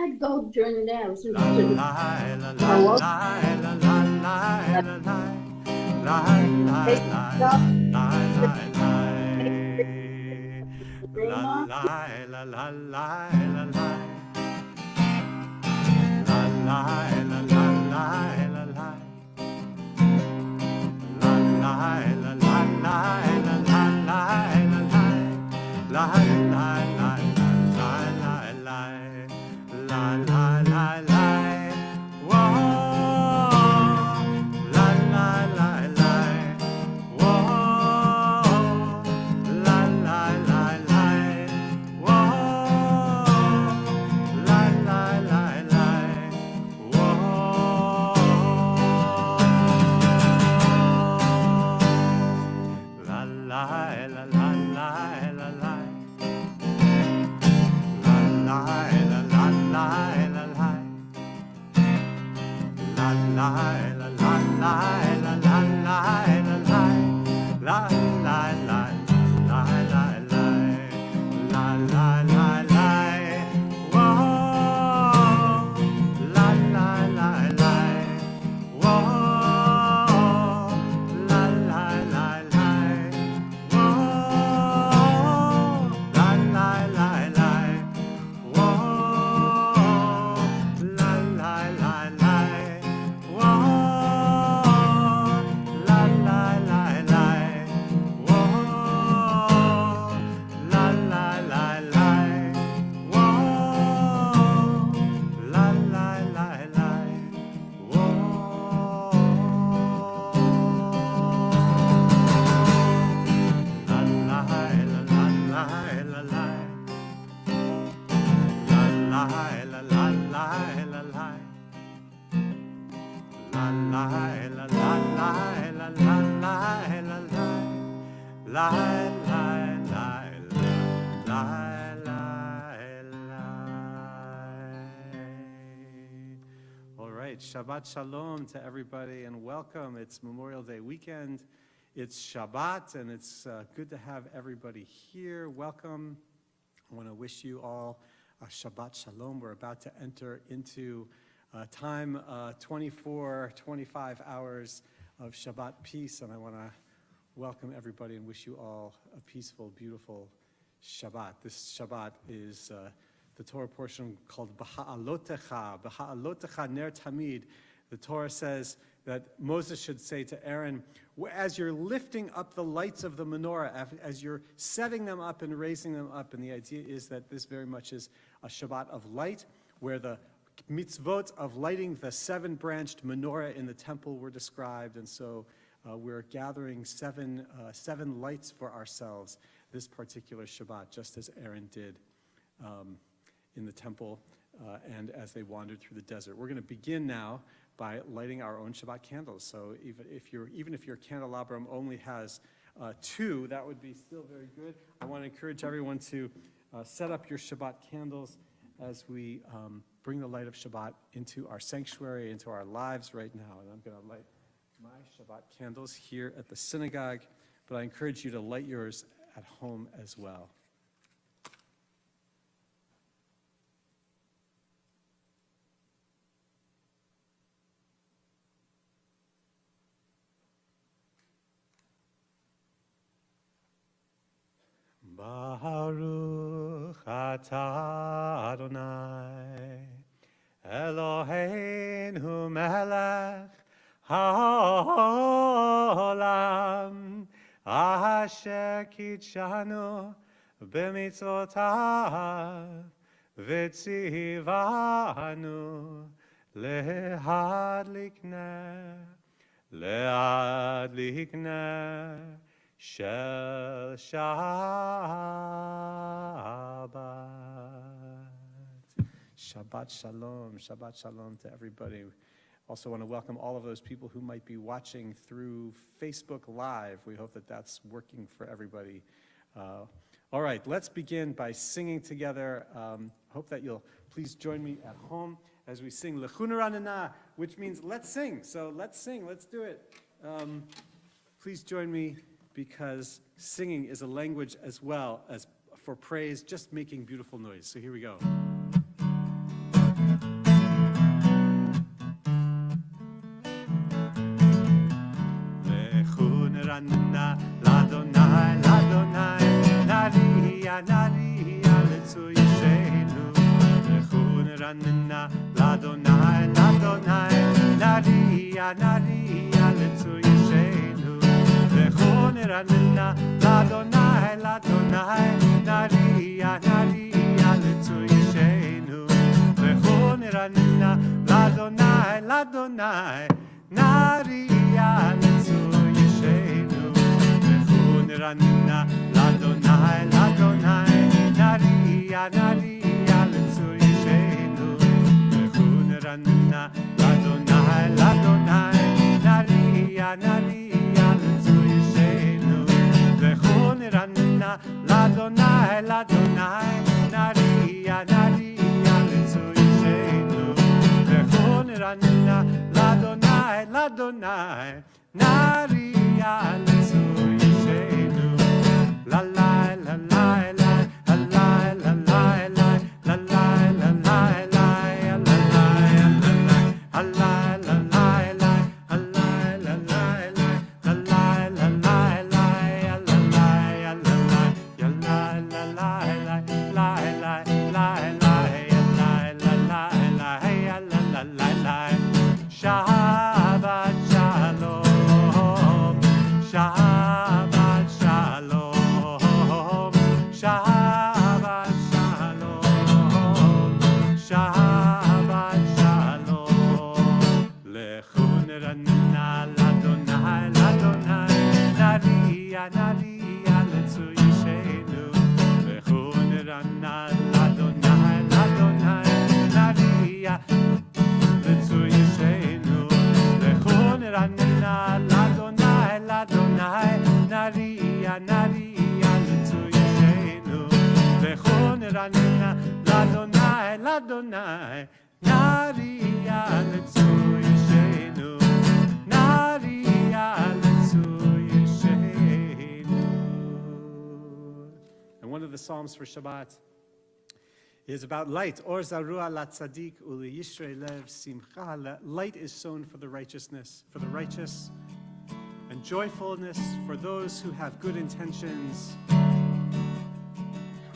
I go during the day. I listen Shabbat Shalom to everybody and welcome. It's Memorial Day weekend. It's Shabbat and it's good to have everybody here. Welcome. I want to wish you all a Shabbat Shalom. We're about to enter into time 24, 25 hours of Shabbat peace, and I want to welcome everybody and wish you all a peaceful, beautiful Shabbat. This Shabbat is the Torah portion called B'ha'alotecha, B'ha'alotecha ner tamid. The Torah says that Moses should say to Aaron, as you're lifting up the lights of the menorah, as you're setting them up and raising them up, and the idea is that this very much is a Shabbat of light, where the mitzvot of lighting the seven-branched menorah in the temple were described, and so we're gathering seven lights for ourselves this particular Shabbat, just as Aaron did in the temple and as they wandered through the desert. We're going to begin now by lighting our own Shabbat candles. So even if your candelabrum only has two, that would be still very good. I want to encourage everyone to set up your Shabbat candles as we bring the light of Shabbat into our sanctuary, into our lives right now. And I'm going to light my Shabbat candles here at the synagogue, but I encourage you to light yours at home as well. Baruch atah Adonai Eloheinu melech haolam asher kitshanu במצוותיו וציוונו להדליק נר של Shabbat Shalom. Shabbat Shalom to everybody. Also want to welcome all of those people who might be watching through Facebook Live. We hope that that's working for everybody. All right, let's begin by singing together. Hope that you'll please join me at home as we sing Lechuna Ranana, which means let's sing. So let's sing, let's do it. Please join me because singing is a language as well as for praise, just making beautiful noise. So here we go. Lechuna Ranana, Ladonai, Ladonai, Naria, Naria, Letzu Yishenu. Lechuna Ranana, Ladonai, Ladonai, Naria, Naria, Letzu Yishenu. Lechuna Ranana, Ladonai, Ladonai, Naria, Naria, Letzu Yishenu. Lechuna Ranana, Ladonai, Ladonai, Naria, Letzu Yishenu. Lechuna Ranana, Ladonai, Ladonai, Naria, Naria, Letzu Yishenu. Lechuna Ranana, Ladonai, Ladonai, Naria, Naria, Letzu Yishenu. Lechuna Ranana, Ladonai, Ladonai, Naria, Naria, Letzu Yishenu. Lechuna Ranana, Ladonai, Ladonai, Naria, Letzu Yishenu. La la la la la la la la la la la la la la la la Shabbat shalom, Shabbat shalom, Shabbat shalom, Shabbat shalom. Lechuna Ranana, Ladonai, Ladonai, Naria, Naria, Letzu Yishenu. Lechuna Ranana, Ladonai, Ladonai, Naria, Letzu Yishenu. Lechuna Ranana, Ladonai, Ladonai, Naria, Naria, Letzu Yishenu. Lechuna Ranana, Ladonai, Ladonai, Naria, Letzu Yishenu. Naria, Letzu Yishenu. And one of the Psalms for Shabbat is about light. Or zarua la tzadik uli yishrei lev simcha. Light is sown for the righteousness, for the righteous, and joyfulness for those who have good intentions.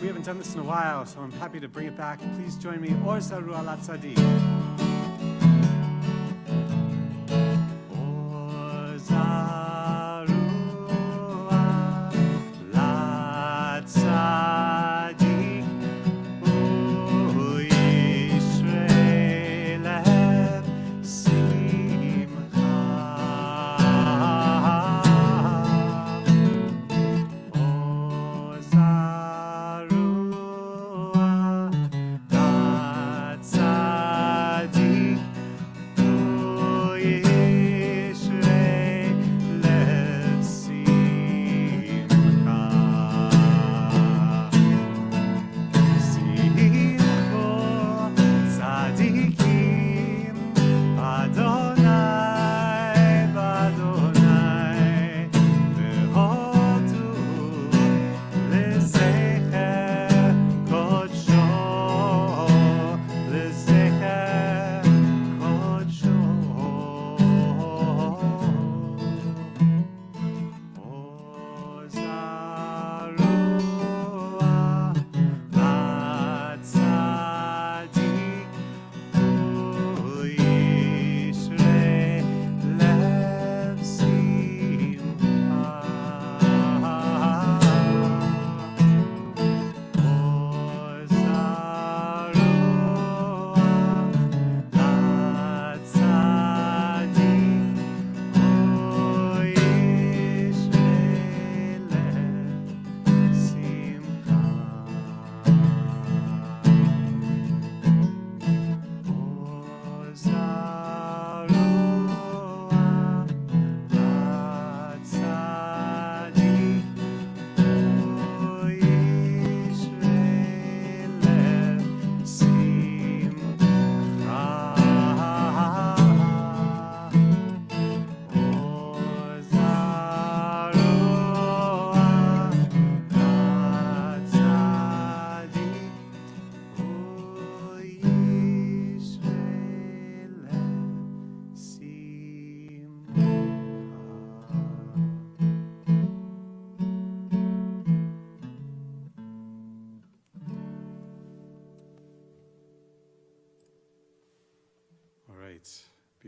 We haven't done this in a while, so I'm happy to bring it back. Please join me. Or zarua la tzadik. Or zarua la tzadik. Tzaddik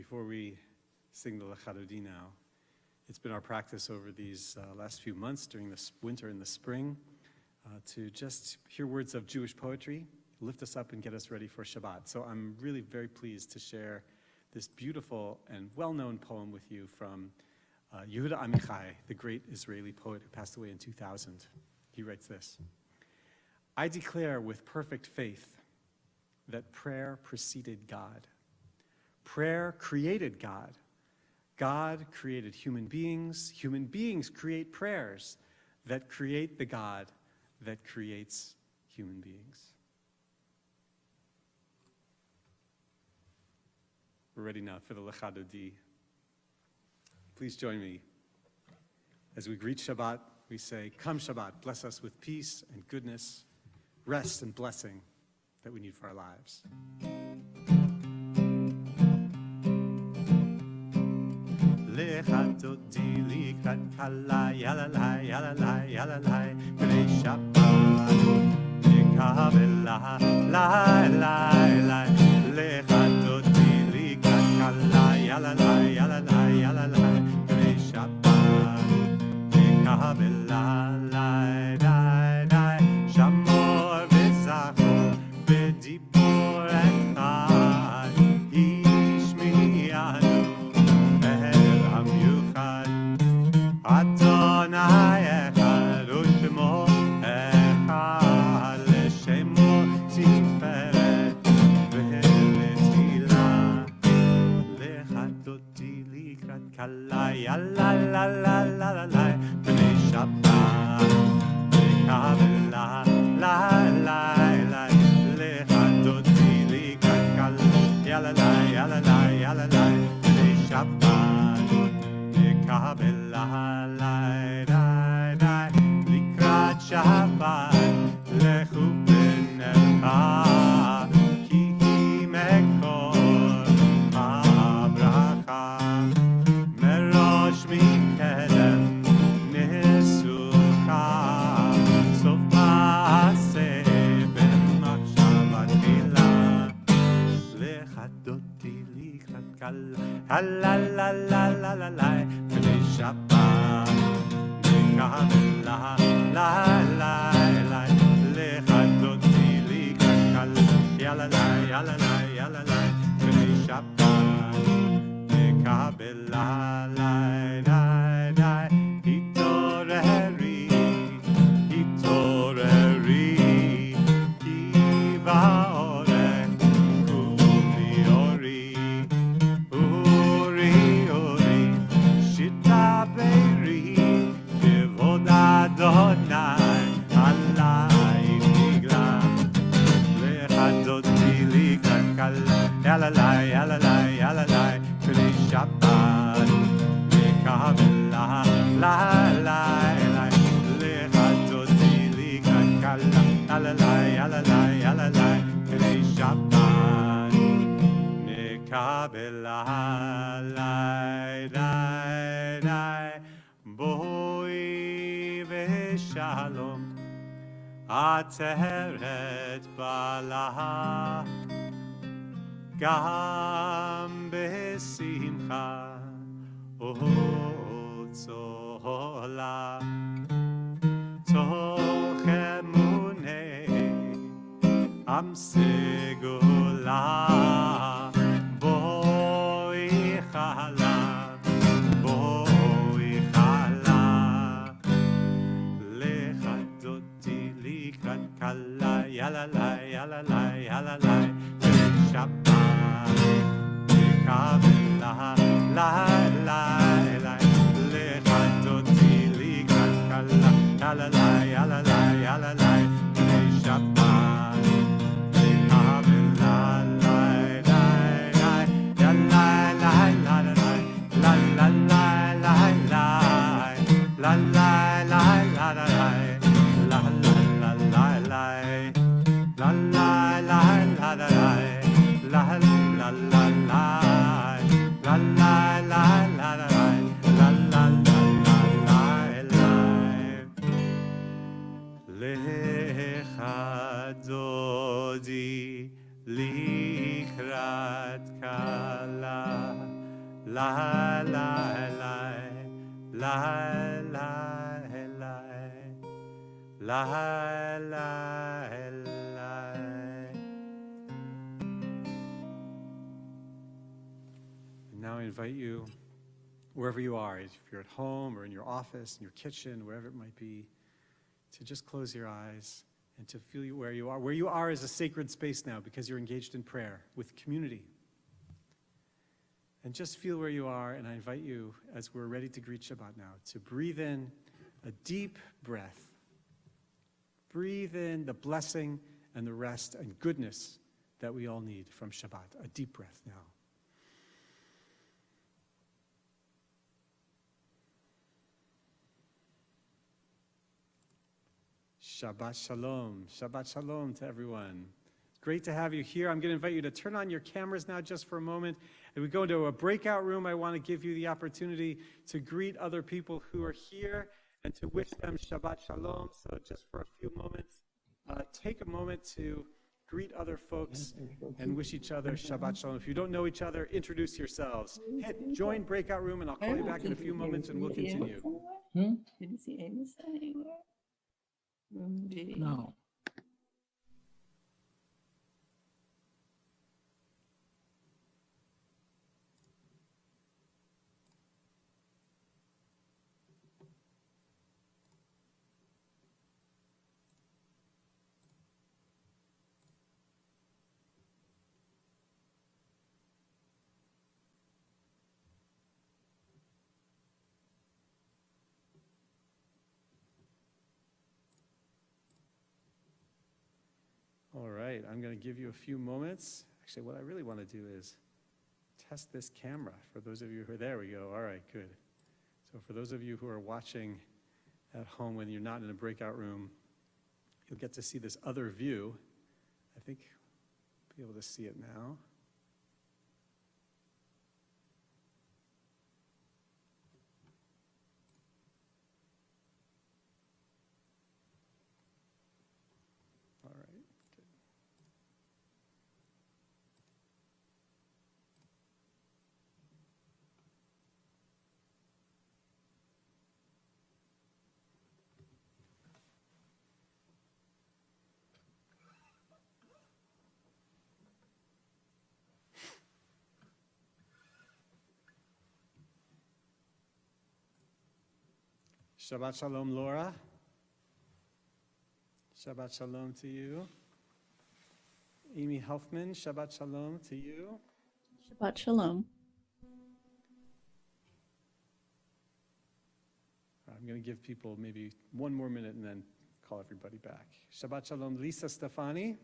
before we sing the Lechadodi now, it's been our practice over these last few months during the winter and the spring to just hear words of Jewish poetry, lift us up and get us ready for Shabbat. So I'm really very pleased to share this beautiful and well-known poem with you from Yehuda Amichai, the great Israeli poet who passed away in 2000. He writes this: I declare with perfect faith that prayer preceded God. Prayer created God. God created human beings. Human beings create prayers that create the God that creates human beings. We're ready now for the Lechadodi. Please join me. As we greet Shabbat, we say, "Come Shabbat, bless us with peace and goodness, rest and blessing that we need for our lives." Lechadodi likrat kala, yalalai, yalalai, yalalai, b'nei Shabbat, nikabela, lai, lai, lai. Lechadodi likrat kala, yalalai, yalalai, yalalai, b'nei Shabbat, nikabela, lai, lai, lai. Shamor v'zachor b'dibur echad, ishmi'anu Adonai echad u'shemo echad l'shemo tiferet v'letila lechadodi likrat kala yalalalalalalai b'nei Shabbat v'kabela lai lai lai lechadodi likrat kala yalalai yalalai yalalai b'nei Shabbat v'kabela lai lai lai likrat Shabbat lechu v'nercha ki hi mekor habracha merosh mikedem nisucha sof ma'aseh b'machshava tchila lechadodi likrat kala halalalalalalalai b'nei Shabbat v'kabela lai lai lai lechadodi likrat kala yalalai yalalai yalalai b'nei Shabbat v'kabela lai lai lai hitoreri hitoreri ki ba'orech kuli ori uri uri shita beiri kevod Adonai alai nigla lechadodi likrat kala yalalai yalalai yalalai b'nei Shabbat v'kabela lai lai lai lechadodi likrat kala yalalai yalalai yalalai b'nei Shabbat v'kabela lai lai lai boi v'shalom ateret bala gam besimcha otzola toch emunei am segula boi chala boi chala lechadodi likrat kala yalalai yalalai yalalai b'nei Shabbat v'kabela lai lai lai lechadodi likrat kala yalalai yalalai yalalai b'nei Shabbat v'kabela lai lai lai yalai lai lai lai la la lai lai lai la lai lai lai lai la la la lai lai la lai lai lai lai la la la lai la lai lai lai lai la la la lai lai lechadodi likrat kala la, la, la, la. And now I invite you, wherever you are, if you're at home or in your office, in your kitchen, wherever it might be, to just close your eyes and to feel where you are. Where you are is a sacred space now because you're engaged in prayer with community. And just feel where you are, and I invite you, as we're ready to greet Shabbat now, to breathe in a deep breath. Breathe in the blessing and the rest and goodness that we all need from Shabbat. A deep breath now. Shabbat shalom. Shabbat shalom to everyone. It's great to have you here. I'm going to invite you to turn on your cameras now just for a moment. As we go into a breakout room, I want to give you the opportunity to greet other people who are here and to wish them Shabbat shalom. So just for a few moments, take a moment to greet other folks and wish each other Shabbat shalom. If you don't know each other, introduce yourselves. Hit join breakout room, and I'll call you back in a few moments and we'll continue. Did you see Amos anywhere? No. All right, I'm going to give you a few moments. Actually, what I really want to do is test this camera for those of you who are, there we go. All right, good. So for those of you who are watching at home when you're not in a breakout room, you'll get to see this other view. I think you'll be able to see it now. All right, good. Shabbat shalom, Laura. Shabbat shalom to you. Amy Helfman, Shabbat shalom to you. Shabbat shalom. I'm going to give people maybe one more minute and then call everybody back. Shabbat shalom, Lisa Stefani.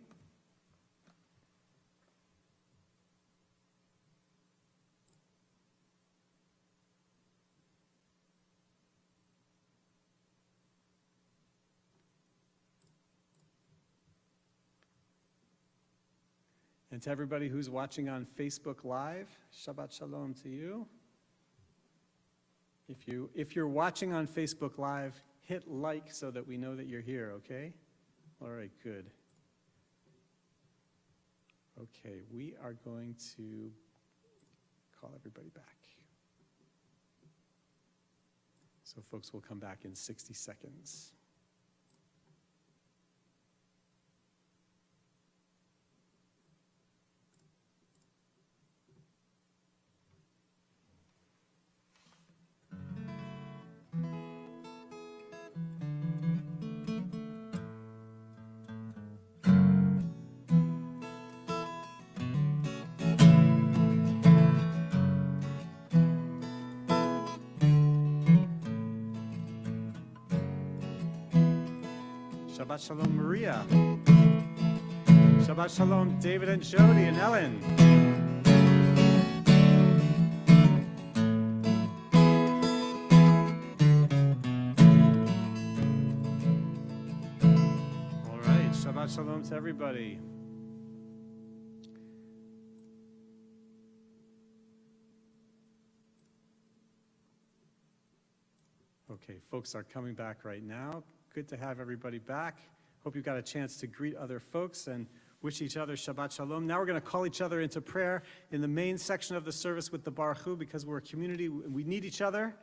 And to everybody who's watching on Facebook Live, Shabbat shalom to you. If you're watching on Facebook Live, hit like so that we know that you're here, okay? All right, good. Okay, we are going to call everybody back. So folks will come back in 60 seconds. Shabbat shalom, Maria. Shabbat shalom, David and Jody and Ellen. All right, Shabbat shalom to everybody. Okay, folks are coming back right now. Good to have everybody back. Hope you got a chance to greet other folks and wish each other Shabbat Shalom. Now we're going to call each other into prayer in the main section of the service with the Baruch Hu because we're a community. We need each other.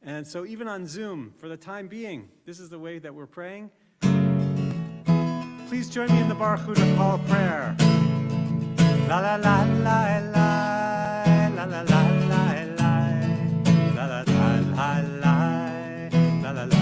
And so even on Zoom, for the time being, this is the way that we're praying. Please join me in the Baruch Hu to call prayer. La la la la la la la la la la la la la la la la la la la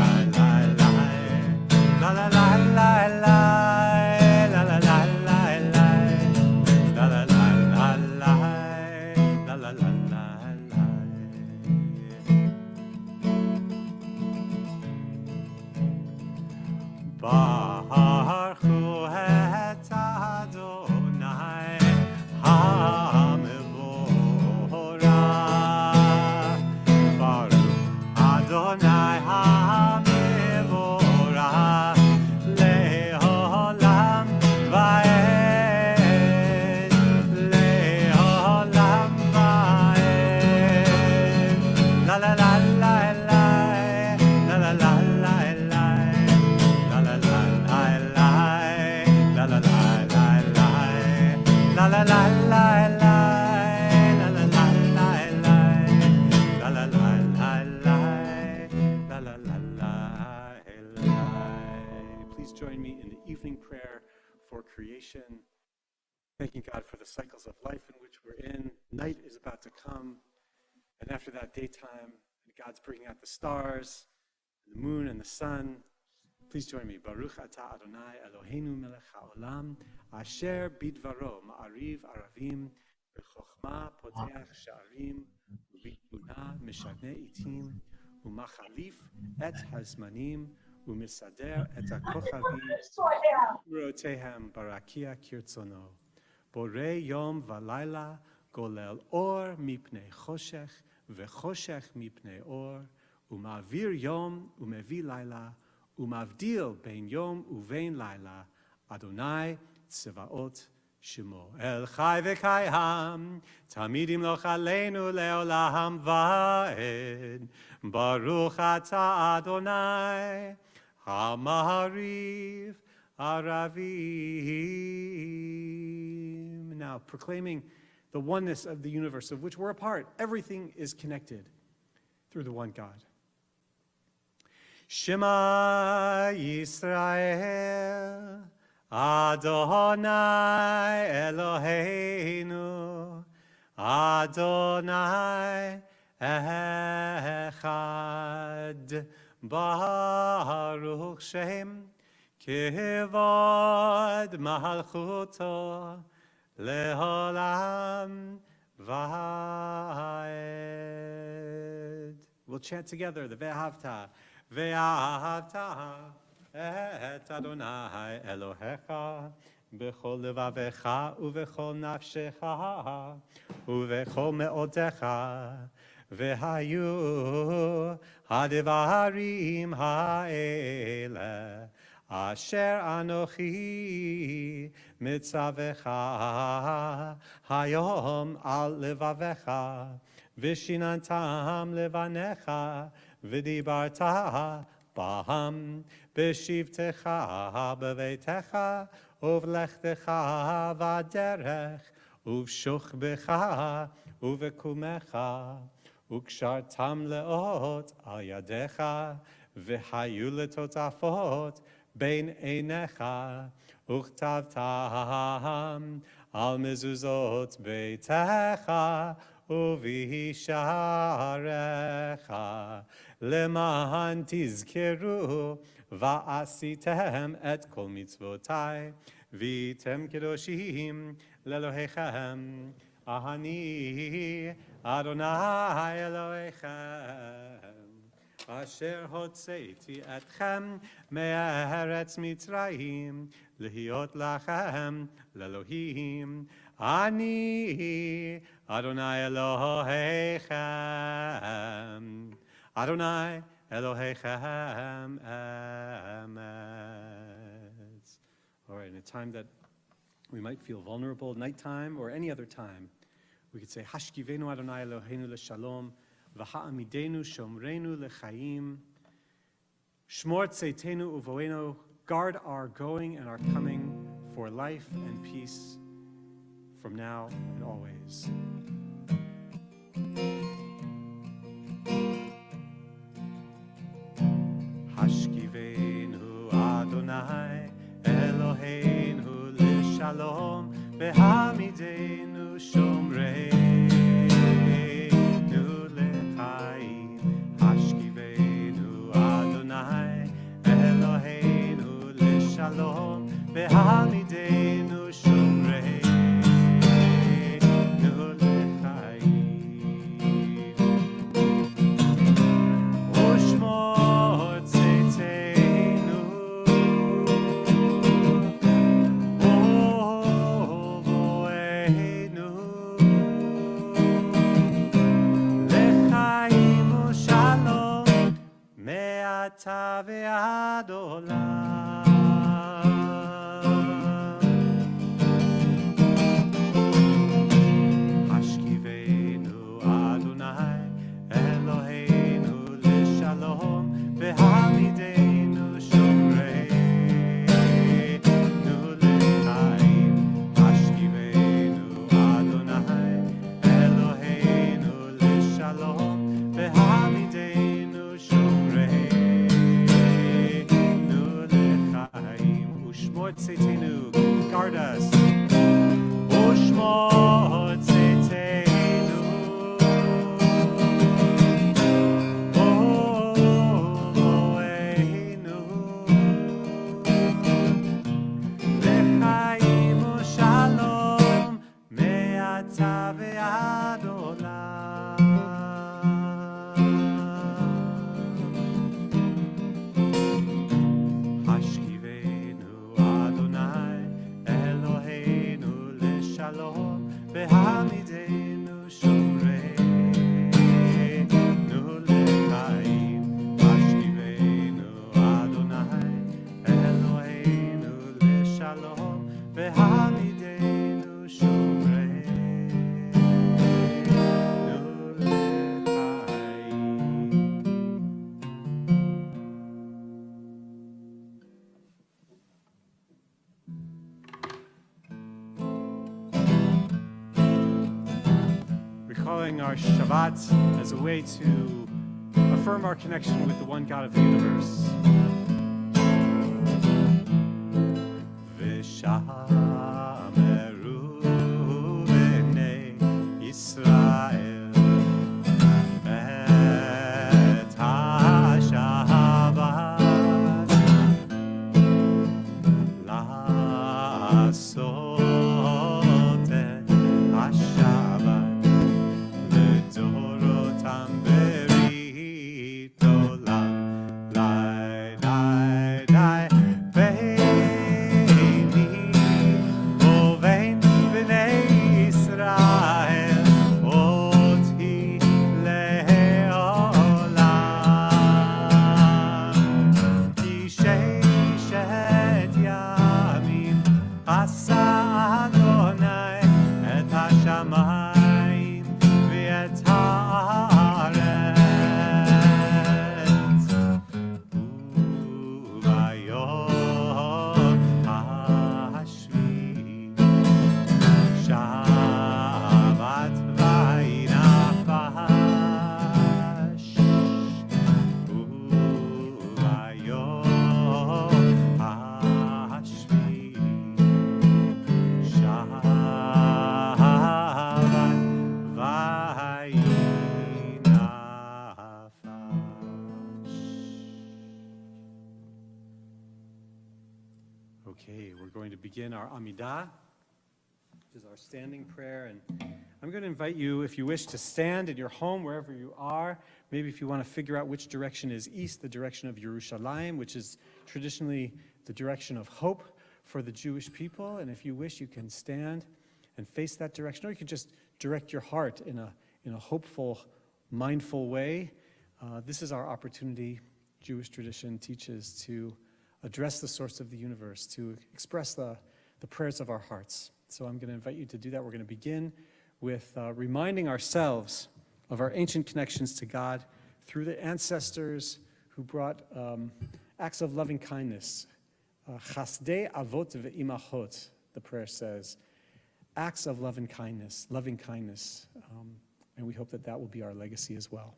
Baruch Hu et Adonai HaMevorach. Baruch Adonai HaMevorach le'olam va'ed, le'olam va'ed. La la la la la la la la la la. La la la la la la la la la la la la la la Please join me in the evening prayer for creation, thanking God for the cycles of life in which we're in. Night is about to come, and after that, daytime, God's bringing out the stars, the moon, and the sun. Please join me. Baruch atah Adonai Eloheinu melech haolam, asher bidvaro ma'ariv aravim, b'chokhmah poteach sha'arim, u'bitbuna mishaneh itim, u'machalif et hazmanim, u'misader et hakochavim, u'rotehem barakia kirtzono. Borei yom v'layla, golel or mipnei choshech, v'choshech mipnei or, u'ma'avir yom u'mevi layla, Umavdil bein yom uvein laila, Adonai tzevaot shemo. El chai v'kayam, tamidim loch aleinu leolam va'ed. Baruch atah Adonai, hamahariv aravim. Now, proclaiming the oneness of the universe of which we're a part. Everything is connected through the one God. Shema Yisrael, Adonai Eloheinu, Adonai Echad, Baruch Shem, Kivod Malchuto, Leolam Va'ed. We'll chant together the Ve'ahavta. Ve'ahavta et Adonai Elohecha b'chol levavecha u'v'chol nafshecha u'v'chol me'odecha ve'hayu ha'devarim ha'ele asher anochi mitzavecha hayom al levavecha v'shinantam levanecha v'dibarta baham b'shivtecha b'veitecha uvlechtecha v'derech uv'shuchbecha uv'kumecha ukshartam leot al yadecha v'hayu letotafot bein einecha uchtavtam al mezuzot beitecha uvisharecha leman tizkeru va'asitem et kol mitzvotai vitem kedoshim lelohechem ahani Adonai Elohechem asher hotzeiti etchem me'eretz Mitzrayim lehiot lachem lelohim ani Adonai Elohechem, Adonai Elohechem emetz. All right, in a time that we might feel vulnerable, nighttime or any other time, we could say, Hashkivenu Adonai Eloheinu l'shalom, v'ha'amidenu shomrenu l'chaim, shmor tzeitenu uvoenu, guard our going and our coming for life and peace from now and always. Hashkivenu Adonai Eloheinu L'Shalom V'hamidenu Shomreinu L'chaim Hashkivenu Adonai Eloheinu L'Shalom V'hamidenu Shomreinu L'chaim Ushmor Tzitzeinu Ovoeinu L'chaim U'shalom Me'ata ve'ad olam Hashkivenu Adonai Eloheinu L'Shalom V'hamidenu Shomreinu L'chaim Hashkivenu Adonai Eloheinu L'Shalom V'hamidenu Shomreinu L'chaim Ushmor Tzitzeinu, guard us. Ushmor Tzitzeinu Ovoeinu L'chaim U'shalom Me'ata ve'ad olam Hashkivenu Adonai Eloheinu L'Shalom V'hamidenu Shomreinu L'chaim Hashkivenu Adonai Eloheinu L'Shalom V'hamidenu Shomreinu L'chaim. Recalling our Shabbat as a way to affirm our connection with the one God of the universe. V'shameru b'nei Yisrael et ha-Shabbat la'asot et ha-Shabbat לדורותם ברית עולם. לי, לי, לי, ביני ובין בני ישראל, אותי לעולם. כי ששת ימים עשה אדוני את השמיים ואת הארץ, וביום השביעי שבת וינפש, וביום השביעי שבת Okay, we're going to begin our Amidah, which is our standing prayer. And I'm going to invite you, if you wish, to stand in your home, wherever you are. Maybe if you want to figure out which direction is east, the direction of Yerushalayim, which is traditionally the direction of hope for the Jewish people. And if you wish, you can stand and face that direction, or you can just direct your heart in a hopeful, mindful way. This is our opportunity, Jewish tradition teaches, to address the source of the universe, to express the prayers of our hearts. So I'm going to invite you to do that. We're going to begin with reminding ourselves of our ancient connections to God through the ancestors who brought acts of loving kindness. Chasdei avot ve'imachot, the prayer says. Acts of loving kindness. And we hope that that will be our legacy as well.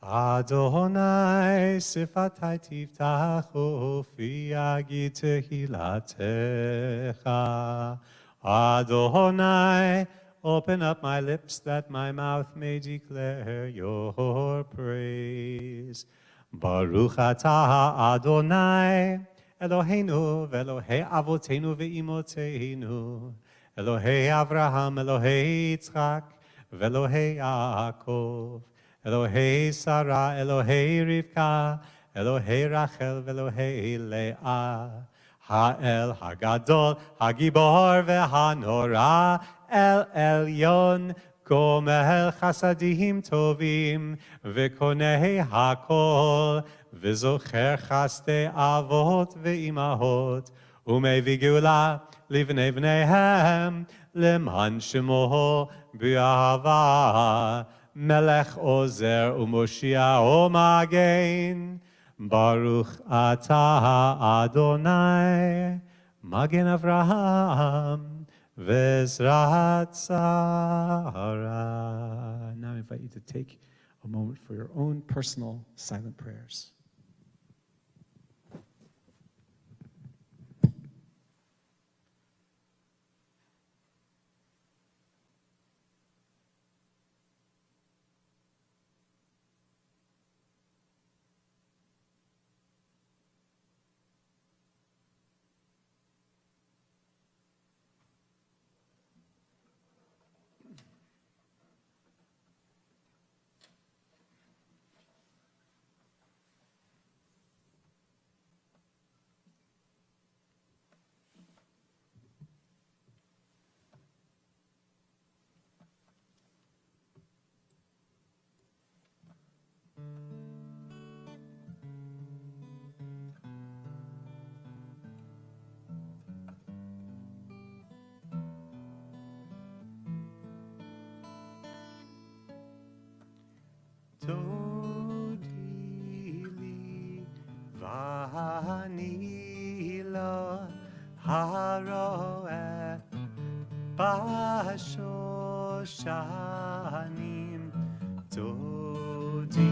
Adonai sifatai tiftachu fi yagi tehilatecha. Adonai, open up my lips that my mouth may declare your praise. Baruch atah Adonai, Eloheinu ve'Elohei avotenu ve'imotenu, Elohei Avraham, Elohei Yitzchak, ve'Elohei Yaakov, Elohei Sarah, Elohei Rivka, Elohei Rachel, ve'Elohei Leah, Ha'el Hagadol, Hagibor ve'Hanora, El Elyon, Gomel Chasadim Tovim, Vekonei Hakol, Vizocher Chaste Avot Ve'imahot, Umei Gula, Livnei Vneihem, Leman Shemo B'Ahava, Melech Ozer Umoshia Omagen, Baruch Atah Adonai, Magen Avraham, Vezrat Sarah. Now I invite you to take a moment for your own personal silent prayers. Todili vanila haroe bashoshanim todili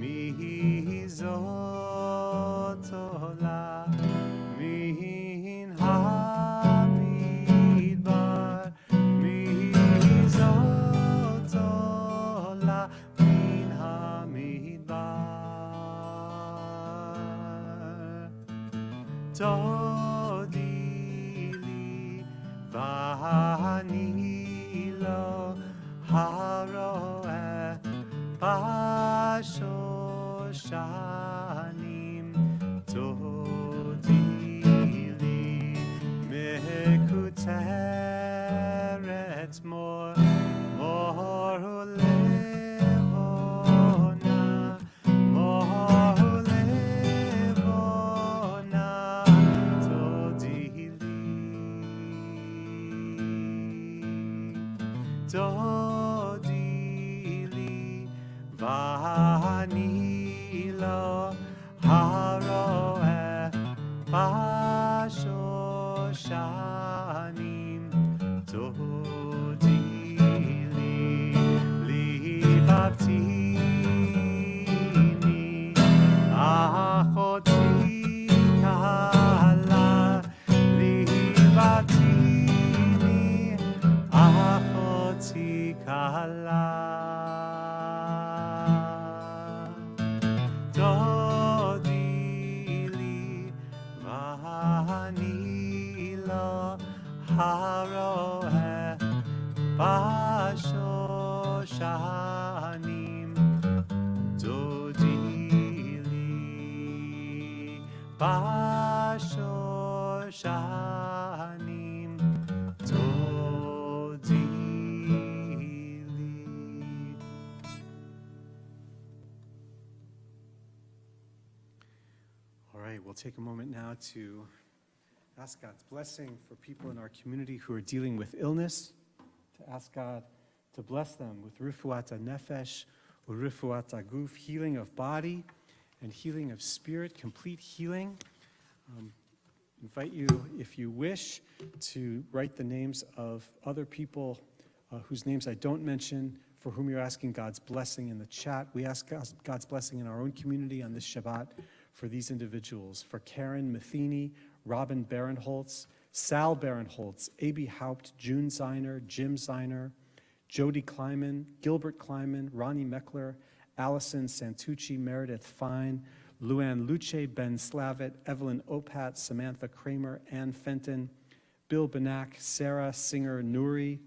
mizotola min hamidbar mizotola min hamidbar todili vanilo haroe bashoshanim todili mekuteret mor levona todili todili vanilo haroe bashoshanim todili libatini achoti kala libatini achoti kala todili vanilo haroe bashoshanim todili bashoshanim todili. All right, we'll take a moment now to ask God's blessing for people in our community who are dealing with illness, to ask God to bless them with rufuat nefesh, rufuat aguf, healing of body and healing of spirit, complete healing. Invite you, if you wish, to write the names of other people whose names I don't mention for whom you're asking God's blessing in the chat. We ask God's blessing in our own community on this Shabbat for these individuals, for Karen Matheny, Robin Barenholtz, Sal Barenholtz, A.B. Haupt, June Zeiner, Jim Zeiner, Jody Kleiman, Gilbert Kleiman, Ronnie Meckler, Allison Santucci, Meredith Fine, Luann Luce, Ben Slavitt, Evelyn Opat, Samantha Kramer, Ann Fenton, Bill Benak, Sarah Singer Nuri,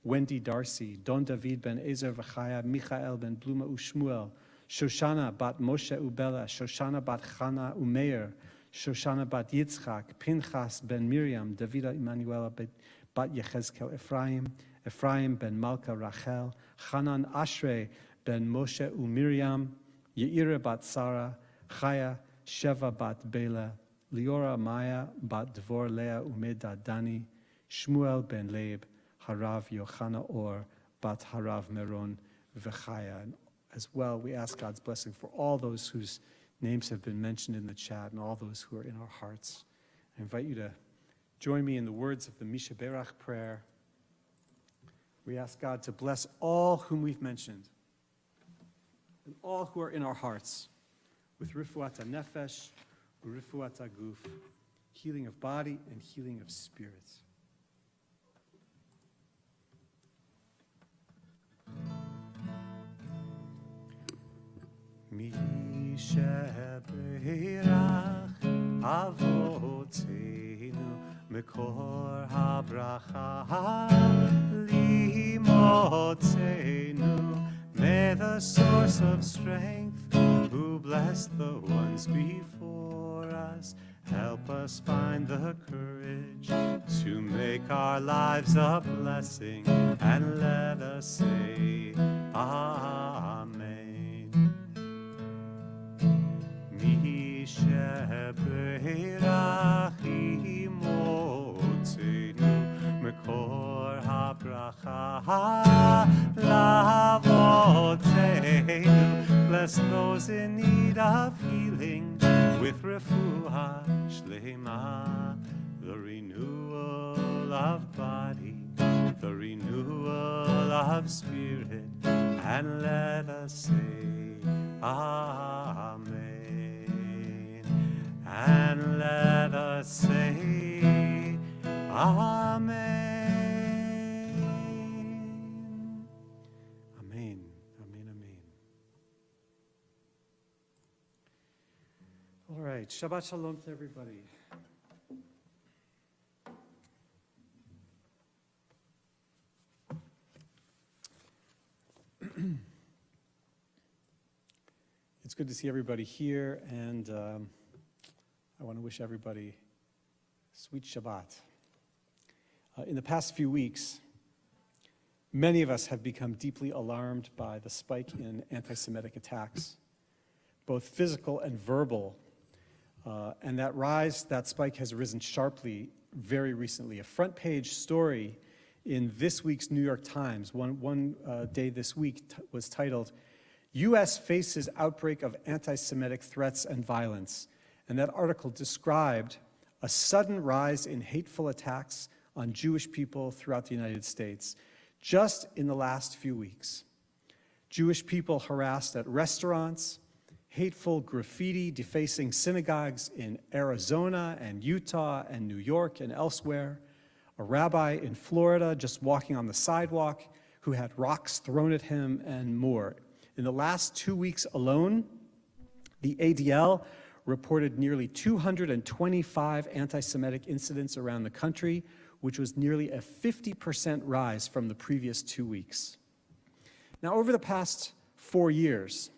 Wendy Darcy, Don David Ben Ezer Vachaya, Michael Ben Bluma Ushmuel, Shoshana Bat Moshe Ubela, Shoshana Bat Chana Umeir, Shoshana Bat Yitzchak, Pinchas Ben Miriam, Davida Emanuela Bat Yechezkel Ephraim, Ephraim Ben Malka Rachel, Hanan Ashrei Ben Moshe Umiriam, Yeira Bat Sarah, Chaya Sheva Bat Bela, Liora Maya Bat Dvor Leah Umeda Dani, Shmuel Ben Leib, Harav Yochana Or, Bat Harav Meron Vechaya. And as well, we ask God's blessing for all those whose names have been mentioned in the chat and all those who are in our hearts. I invite you to join me in the words of the Misha Berach prayer. We ask God to bless all whom we've mentioned and all who are in our hearts with Rifuat HaNefesh, Rifuat HaGuf, healing of body and healing of spirit. Misha Berach Avoteinu Mekor HaBracha Limotzeinu. May the source of strength, who blessed the ones before us, help us find the courage to make our lives a blessing, and let us say Amen. Misha Berach Imotzeinu Mekor HaBracha Lavoteinu. Bless those in need of healing with refuah shlema, the renewal of body, the renewal of spirit, and let us say Amen. And let us say Amen. Amen. Amen. Amen. All right. Shabbat Shalom to everybody. It's good to see everybody here, and I want to wish everybody sweet Shabbat. In the past few weeks, many of us have become deeply alarmed by the spike in anti-Semitic attacks, both physical and verbal, and that spike has risen sharply very recently. A front-page story in this week's New York Times, one day this week, was titled, U.S. Faces Outbreak of Anti-Semitic Threats and Violence. And that article described a sudden rise in hateful attacks on Jewish people throughout the United States just in the last few weeks. Jewish people harassed at restaurants, hateful graffiti defacing synagogues in Arizona and Utah and New York and elsewhere, a rabbi in Florida just walking on the sidewalk who had rocks thrown at him, and more. In the last 2 weeks alone, the ADL reported nearly 225 anti-Semitic incidents around the country, which was nearly a 50% rise from the previous 2 weeks. Now, over the past 4 years,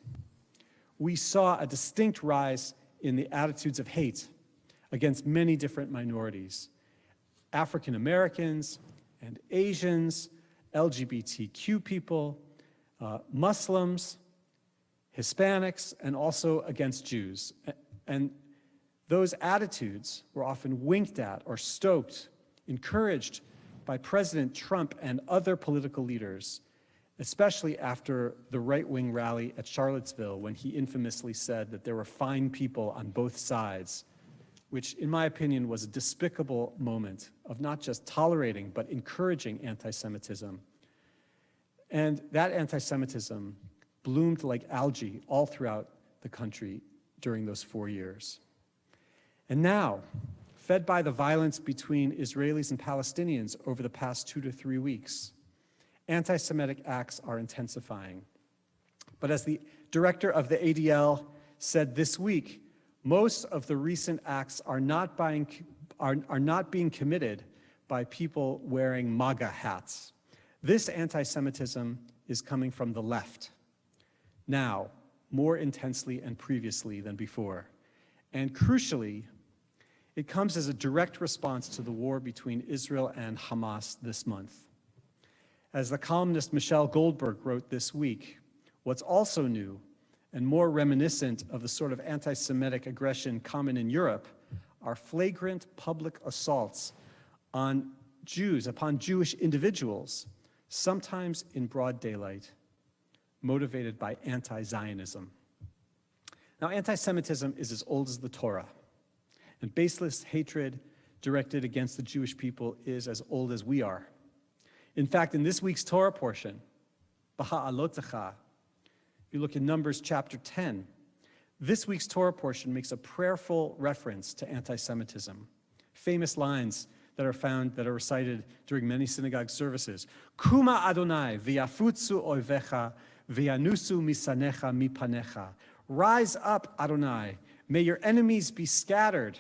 we saw a distinct rise in the attitudes of hate against many different minorities: African Americans and Asians, LGBTQ people, Muslims, Hispanics, and also against Jews. And those attitudes were often winked at or stoked, encouraged by President Trump and other political leaders, especially after the right-wing rally at Charlottesville, when he infamously said that there were fine people on both sides, which, in my opinion, was a despicable moment of not just tolerating, but encouraging anti-Semitism. And that anti-Semitism bloomed like algae all throughout the country during those 4 years. And now, fed by the violence between Israelis and Palestinians over the past 2 to 3 weeks, anti-Semitic acts are intensifying. But as the director of the ADL said this week, most of the recent acts are not being committed by people wearing MAGA hats. This anti-Semitism is coming from the left, now more intensely and previously than before. And crucially, it comes as a direct response to the war between Israel and Hamas this month. As the columnist Michelle Goldberg wrote this week, what's also new and more reminiscent of the sort of anti-Semitic aggression common in Europe are flagrant public assaults on Jews, upon Jewish individuals, sometimes in broad daylight, motivated by anti-Zionism. Now, anti-Semitism is as old as the Torah, and baseless hatred directed against the Jewish people is as old as we are. In fact, in this week's Torah portion, Baha'alotecha, if you look in Numbers chapter 10, this week's Torah portion makes a prayerful reference to anti-Semitism. Famous lines that are recited during many synagogue services. Kuma Adonai v'yafutzu oivecha v'yanusu misanecha mipanecha. Rise up, Adonai. May your enemies be scattered.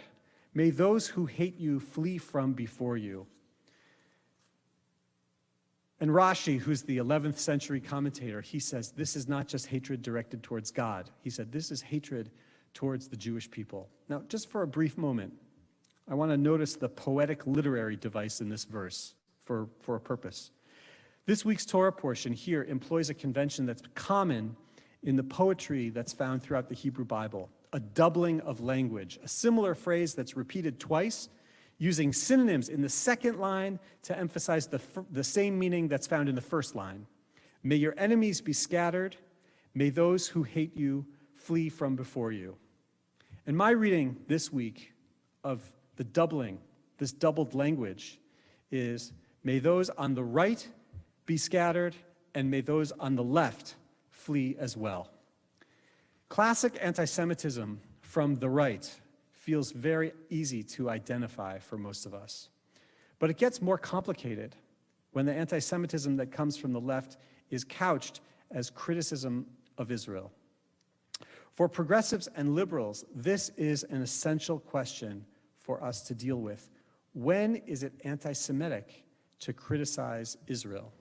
May those who hate you flee from before you. And Rashi, who's the 11th century commentator, he says this is not just hatred directed towards God. He said this is hatred towards the Jewish people. Now, just for a brief moment, I want to notice the poetic literary device in this verse for a purpose. This week's Torah portion here employs a convention that's common in the poetry that's found throughout the Hebrew Bible, a doubling of language, a similar phrase that's repeated twice, using synonyms in the second line to emphasize the same meaning that's found in the first line. May your enemies be scattered. May those who hate you flee from before you. And my reading this week of this doubled language is, may those on the right be scattered, and may those on the left flee as well. Classic anti-Semitism from the right feels very easy to identify for most of us. But it gets more complicated when the anti-Semitism that comes from the left is couched as criticism of Israel. For progressives and liberals, this is an essential question for us to deal with. When is it anti-Semitic to criticize Israel?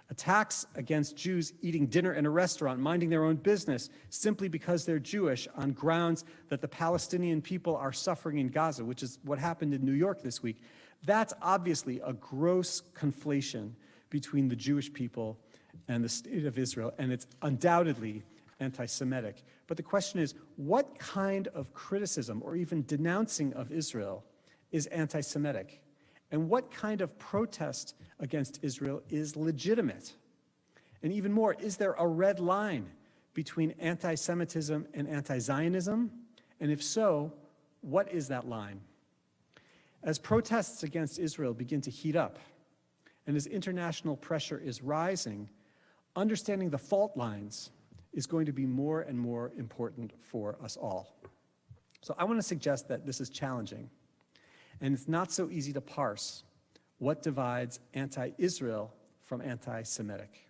Attacks against Jews eating dinner in a restaurant, minding their own business, simply because they're Jewish on grounds that the Palestinian people are suffering in Gaza, which is what happened in New York this week. That's obviously a gross conflation between the Jewish people and the state of Israel, and it's undoubtedly anti-Semitic. But the question is, what kind of criticism or even denouncing of Israel is anti-Semitic? And what kind of protest against Israel is legitimate? And even more, is there a red line between anti-Semitism and anti-Zionism? And if so, what is that line? As protests against Israel begin to heat up, and as international pressure is rising, understanding the fault lines is going to be more and more important for us all. So I want to suggest that this is challenging. And it's not so easy to parse what divides anti-Israel from anti-Semitic.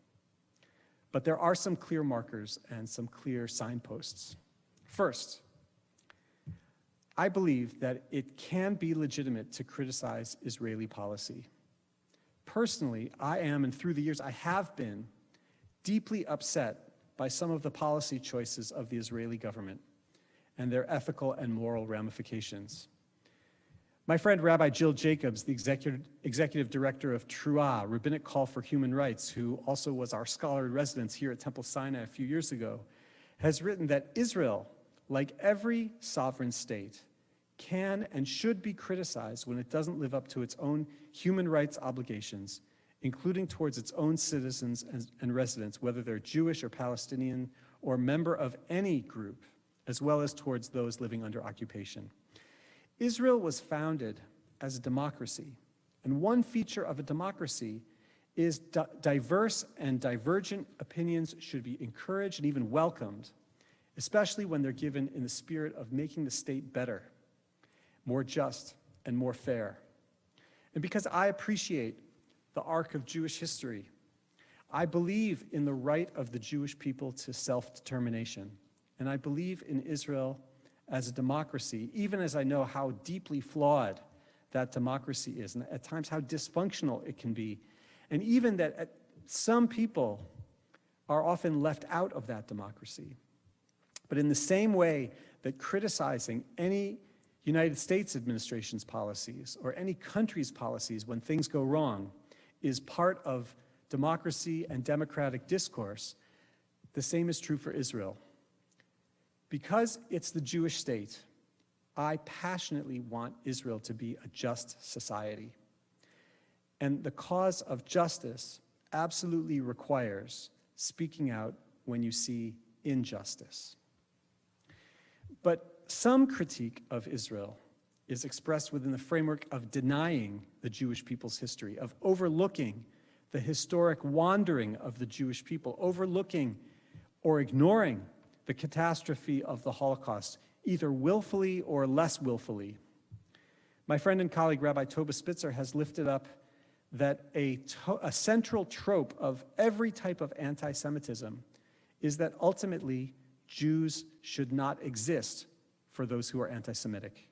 But there are some clear markers and some clear signposts. First, I believe that it can be legitimate to criticize Israeli policy. Personally, I am, and through the years I have been, deeply upset by some of the policy choices of the Israeli government and their ethical and moral ramifications. My friend Rabbi Jill Jacobs, the executive director of Truah, Rabbinic Call for Human Rights, who also was our scholar in residence here at Temple Sinai a few years ago, has written that Israel, like every sovereign state, can and should be criticized when it doesn't live up to its own human rights obligations, including towards its own citizens and residents, whether they're Jewish or Palestinian or member of any group, as well as towards those living under occupation. Israel was founded as a democracy, and one feature of a democracy is diverse and divergent opinions should be encouraged and even welcomed, especially when they're given in the spirit of making the state better, more just, and more fair. And because I appreciate the arc of Jewish history, I believe in the right of the Jewish people to self-determination, and I believe in Israel as a democracy, even as I know how deeply flawed that democracy is, and at times how dysfunctional it can be, and even that some people are often left out of that democracy. But in the same way that criticizing any United States administration's policies or any country's policies when things go wrong is part of democracy and democratic discourse, the same is true for Israel. Because it's the Jewish state, I passionately want Israel to be a just society. And the cause of justice absolutely requires speaking out when you see injustice. But some critique of Israel is expressed within the framework of denying the Jewish people's history, of overlooking the historic wandering of the Jewish people, overlooking or ignoring the catastrophe of the Holocaust, either willfully or less willfully. My friend and colleague Rabbi Toba Spitzer has lifted up that a central trope of every type of anti-Semitism is that ultimately Jews should not exist for those who are anti-Semitic,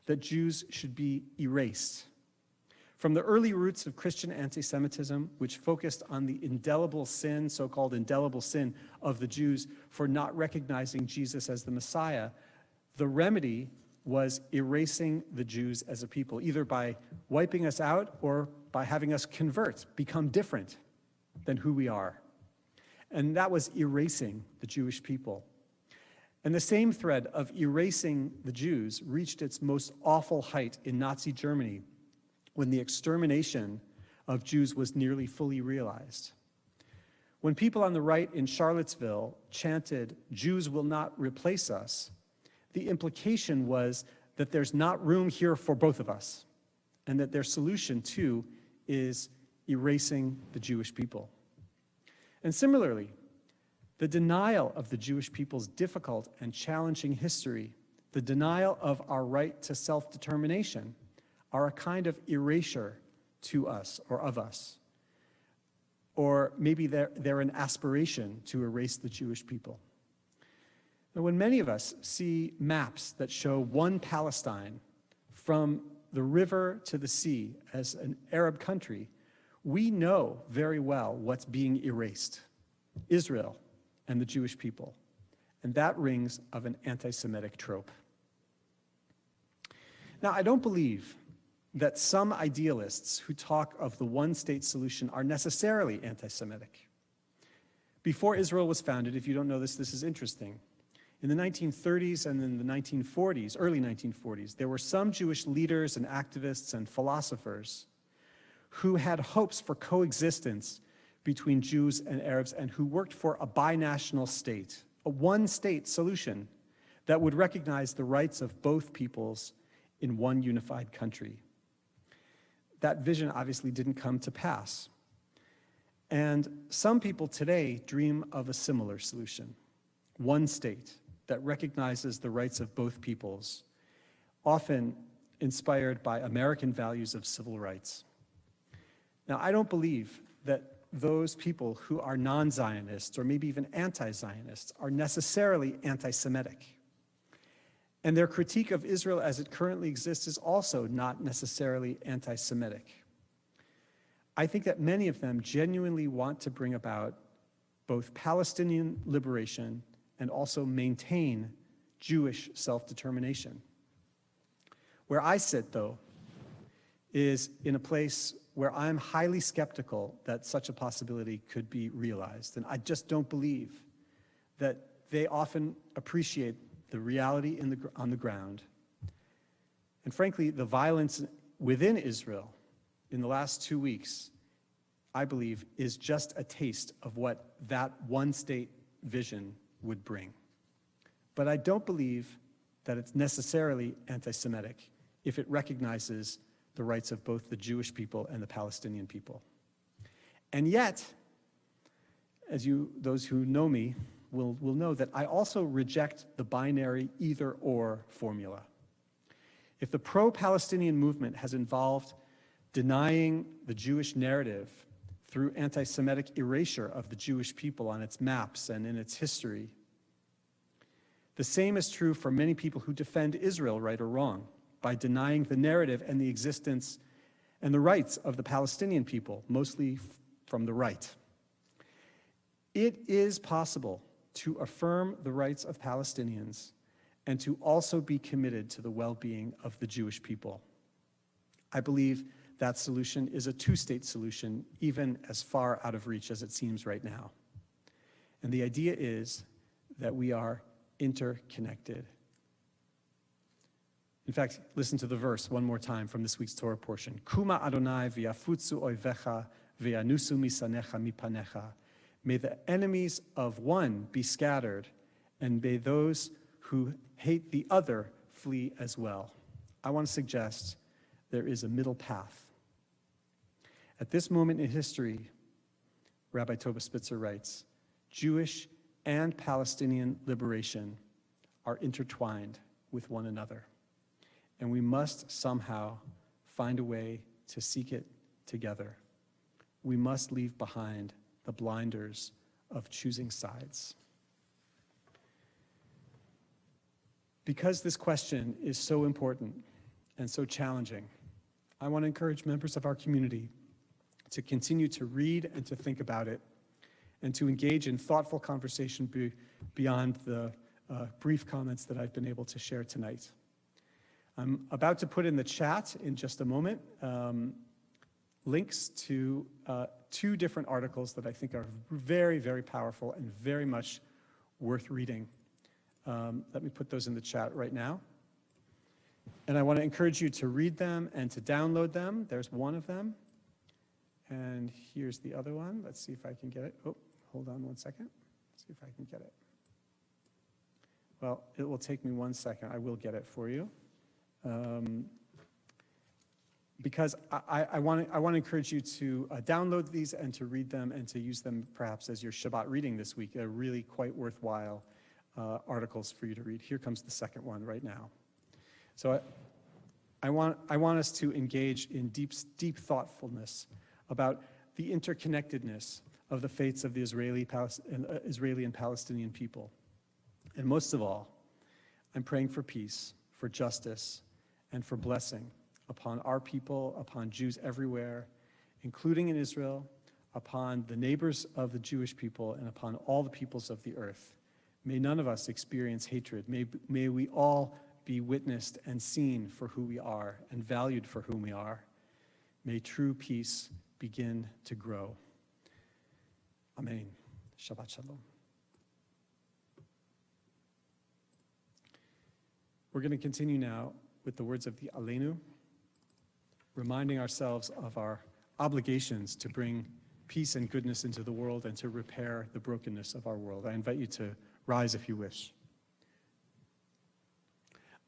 that Jews should be erased. From the early roots of Christian anti-Semitism, which focused on the indelible sin, so-called indelible sin of the Jews for not recognizing Jesus as the Messiah, the remedy was erasing the Jews as a people, either by wiping us out or by having us convert, become different than who we are. And that was erasing the Jewish people. And the same thread of erasing the Jews reached its most awful height in Nazi Germany, when the extermination of Jews was nearly fully realized. When people on the right in Charlottesville chanted, "Jews will not replace us," the implication was that there's not room here for both of us, and that their solution, too, is erasing the Jewish people. And similarly, the denial of the Jewish people's difficult and challenging history, the denial of our right to self-determination, are a kind of erasure to us or of us. Or maybe they're an aspiration to erase the Jewish people. Now, when many of us see maps that show one Palestine from the river to the sea as an Arab country, we know very well what's being erased: Israel and the Jewish people. And that rings of an anti-Semitic trope. Now, I don't believe that some idealists who talk of the one-state solution are necessarily anti-Semitic. Before Israel was founded, if you don't know this, this is interesting. In the 1930s and in the 1940s, early 1940s, there were some Jewish leaders and activists and philosophers who had hopes for coexistence between Jews and Arabs and who worked for a binational state, a one-state solution that would recognize the rights of both peoples in one unified country. That vision obviously didn't come to pass. And some people today dream of a similar solution, one state that recognizes the rights of both peoples, often inspired by American values of civil rights. Now, I don't believe that those people who are non-Zionists or maybe even anti-Zionists are necessarily anti-Semitic. And their critique of Israel as it currently exists is also not necessarily anti-Semitic. I think that many of them genuinely want to bring about both Palestinian liberation and also maintain Jewish self-determination. Where I sit, though, is in a place where I'm highly skeptical that such a possibility could be realized. And I just don't believe that they often appreciate the reality on the ground. And frankly, the violence within Israel in the last 2 weeks, I believe, is just a taste of what that one-state vision would bring. But I don't believe that it's necessarily anti-Semitic if it recognizes the rights of both the Jewish people and the Palestinian people. And yet, those who know me will know that I also reject the binary either-or formula. If the pro-Palestinian movement has involved denying the Jewish narrative through anti-Semitic erasure of the Jewish people on its maps and in its history, the same is true for many people who defend Israel, right or wrong, by denying the narrative and the existence and the rights of the Palestinian people, mostly from the right. It is possible to affirm the rights of Palestinians and to also be committed to the well-being of the Jewish people. I believe that solution is a two-state solution, even as far out of reach as it seems right now. And the idea is that we are interconnected. In fact, listen to the verse one more time from this week's Torah portion. Kuma Adonai v'yafutzu oivecha v'yanusu misanecha mipanecha. May the enemies of one be scattered, and may those who hate the other flee as well. I want to suggest there is a middle path. At this moment in history, Rabbi Toba Spitzer writes, Jewish and Palestinian liberation are intertwined with one another, and we must somehow find a way to seek it together. We must leave behind the blinders of choosing sides. Because this question is so important and so challenging, I want to encourage members of our community to continue to read and to think about it, and to engage in thoughtful conversation beyond the brief comments that I've been able to share tonight. I'm about to put in the chat in just a moment links to two different articles that I think are very, very powerful and very much worth reading. Let me put those in the chat right now. And I want to encourage you to read them and to download them. There's one of them. And here's the other one. Let's see if I can get it. Oh, hold on one second. Let's see if I can get it. Well, it will take me 1 second. I will get it for you. Because I want to encourage you to download these and to read them and to use them perhaps as your Shabbat reading this week. They're really quite worthwhile articles for you to read. Here comes the second one right now. So I want us to engage in deep thoughtfulness about the interconnectedness of the faiths of the Israeli and Palestinian people. And most of all, I'm praying for peace, for justice, and for blessing upon our people, upon Jews everywhere, including in Israel, upon the neighbors of the Jewish people, and upon all the peoples of the earth. May none of us experience hatred. May we all be witnessed and seen for who we are and valued for whom we are. May true peace begin to grow. Amen. Shabbat Shalom. We're going to continue now with the words of the Aleinu, reminding ourselves of our obligations to bring peace and goodness into the world and to repair the brokenness of our world. I invite you to rise if you wish.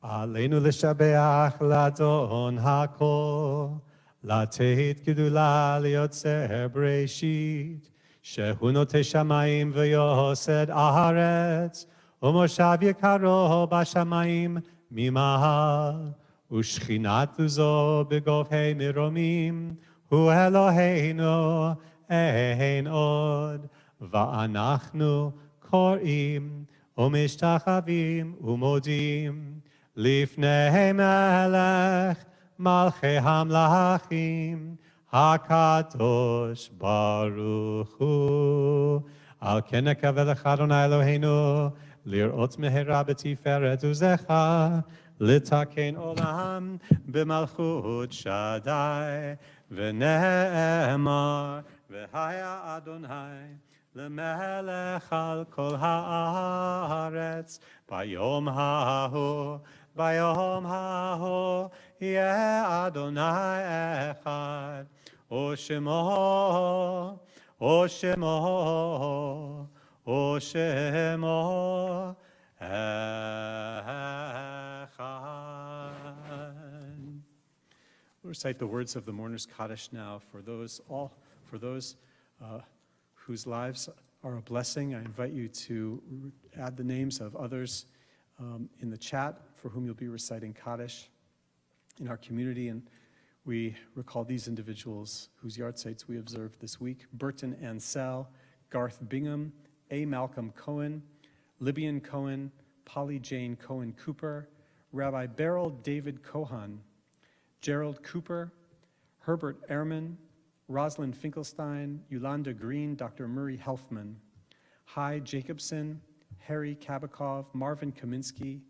Aleinu l'shabeach l'adon hakol, לתת גדולה ליוצר בראשית, שהוא נוטה שמיים ויוסד הארץ, ומושב יקרו בשמיים ממעל, ושכינת עוזו בגובה מרומים, הוא אלוהינו אין עוד, ואנחנו קוראים ומשתחווים ומודים לפני מלך מלכי המלכים, הקדוש ברוך הוא. על כן נקווה לך אדוני אלוהינו, לראות מהרה בתפארת עוזך, לתקן עולם במלכות שדי, ונאמר, והיה אדוני למלך על כל הארץ, ביום ההוא, ביום ההוא, יהיה אדוני אחד, או שמו, או שמו, או שמו אחד. We'll recite the words of the Mourner's Kaddish now for those whose lives are a blessing. I invite you to add the names of others in the chat for whom you'll be reciting Kaddish in our community. And we recall these individuals whose yahrzeits we observed this week: Burton Ansell, Garth Bingham, A. Malcolm Cohen, Libyan Cohen, Polly Jane Cohen Cooper, Rabbi Beryl David Cohan, Gerald Cooper, Herbert Ehrman, Rosalind Finkelstein, Yolanda Green, Dr. Murray Helfman, Hy Jacobson, Harry Kabakov, Marvin Kaminsky,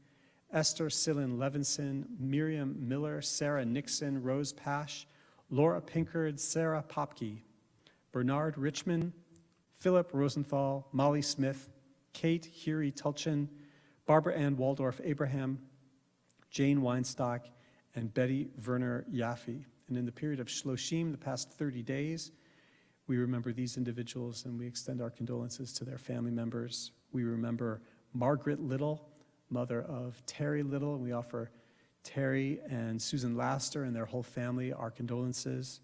Esther Sillin Levinson, Miriam Miller, Sarah Nixon, Rose Pash, Laura Pinkard, Sarah Popke, Bernard Richmond, Philip Rosenthal, Molly Smith, Kate Hury Tulchin, Barbara Ann Waldorf Abraham, Jane Weinstock, and Betty Werner Yaffe. And in the period of Shloshim, the past 30 days, we remember these individuals and we extend our condolences to their family members. We remember Margaret Little, mother of Terry Little, and we offer Terry and Susan Laster and their whole family our condolences.